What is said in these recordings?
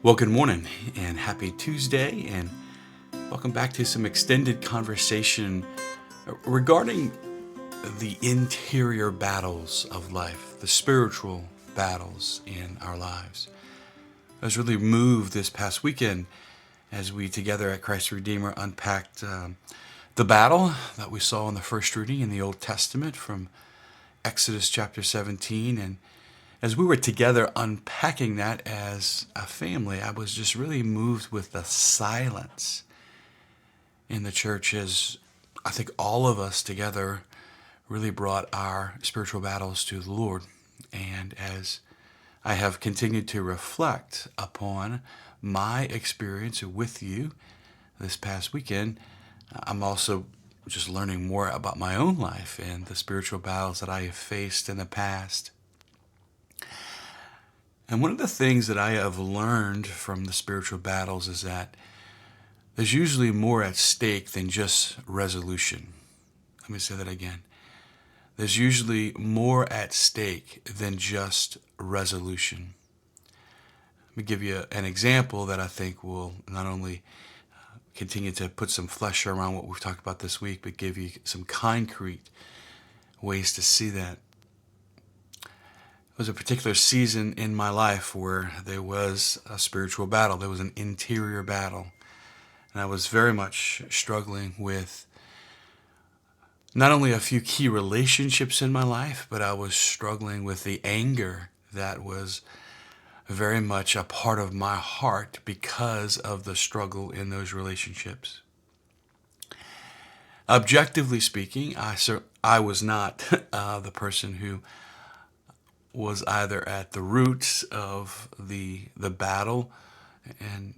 Well, good morning and happy Tuesday, and welcome back to some extended conversation regarding the interior battles of life, the spiritual battles in our lives. I was really moved this past weekend as we together at Christ Redeemer unpacked the battle that we saw in the first reading in the Old Testament from Exodus chapter 17. And as we were together unpacking that as a family, I was just really moved with the silence in the church as I think all of us together really brought our spiritual battles to the Lord. And as I have continued to reflect upon my experience with you this past weekend, I'm also just learning more about my own life and the spiritual battles that I have faced in the past. And one of the things that I have learned from the spiritual battles is that there's usually more at stake than just resolution. Let me say that again. There's usually more at stake than just resolution. Let me give you an example that I think will not only continue to put some flesh around what we've talked about this week, but give you some concrete ways to see that. There was a particular season in my life where there was a spiritual battle. There was an interior battle. And I was very much struggling with not only a few key relationships in my life, but I was struggling with the anger that was very much a part of my heart because of the struggle in those relationships. Objectively speaking, I was not the person who was either at the roots of the battle, and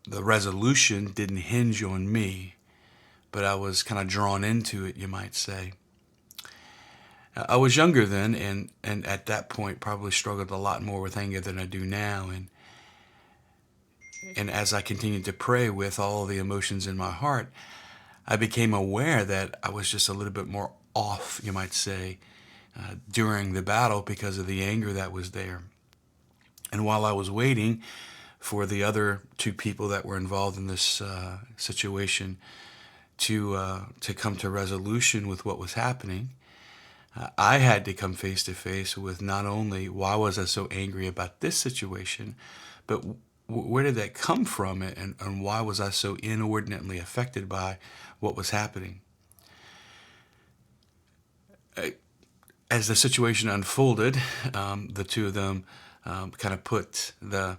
the resolution didn't hinge on me, but I was kind of drawn into it, you might say. I was younger then, and at that point probably struggled a lot more with anger than I do now. And as I continued to pray with all the emotions in my heart, I became aware that I was just a little bit more off, you might say, during the battle because of the anger that was there. And while I was waiting for the other two people that were involved in this situation to come to resolution with what was happening, I had to come face to face with not only why was I so angry about this situation, but where did that come from, and why was I so inordinately affected by what was happening. As the situation unfolded, the two of them kind of put the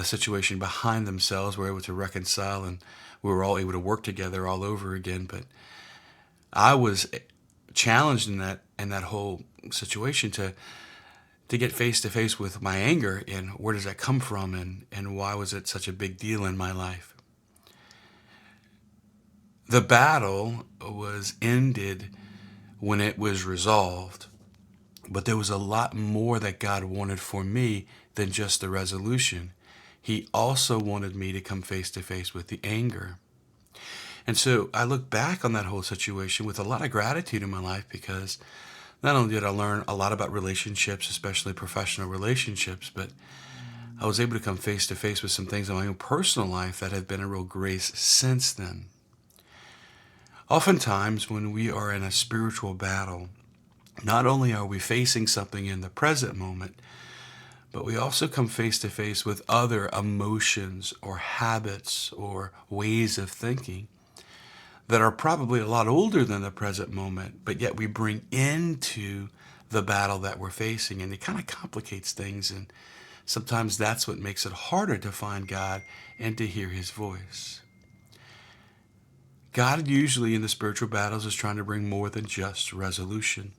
situation behind themselves, were able to reconcile, and we were all able to work together all over again. But I was challenged in that whole situation to get face to face with my anger and where does that come from, and why was it such a big deal in my life. The battle was ended when it was resolved, but there was a lot more that God wanted for me than just the resolution. He also wanted me to come face to face with the anger. And so I look back on that whole situation with a lot of gratitude in my life, because not only did I learn a lot about relationships, especially professional relationships, but I was able to come face to face with some things in my own personal life that have been a real grace since then. Oftentimes, when we are in a spiritual battle, not only are we facing something in the present moment, but we also come face to face with other emotions or habits or ways of thinking that are probably a lot older than the present moment, but yet we bring into the battle that we're facing, and it kind of complicates things, and sometimes that's what makes it harder to find God and to hear His voice. God usually in the spiritual battles is trying to bring more than just resolution.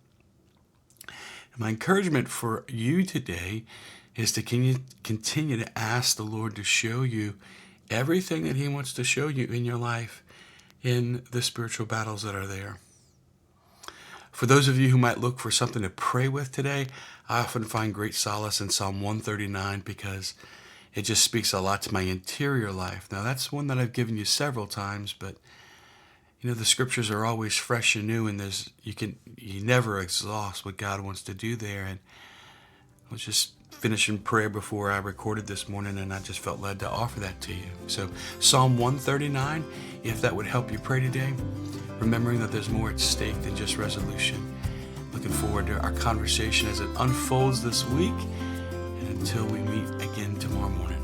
And my encouragement for you today is to continue to ask the Lord to show you everything that He wants to show you in your life in the spiritual battles that are there. For those of you who might look for something to pray with today, I often find great solace in Psalm 139 because it just speaks a lot to my interior life. Now, that's one that I've given you several times, but the scriptures are always fresh and new, and you never exhaust what God wants to do there. And I was just finishing prayer before I recorded this morning, and I just felt led to offer that to you. So Psalm 139, if that would help you pray today, remembering that there's more at stake than just resolution. Looking forward to our conversation as it unfolds this week, and until we meet again tomorrow morning.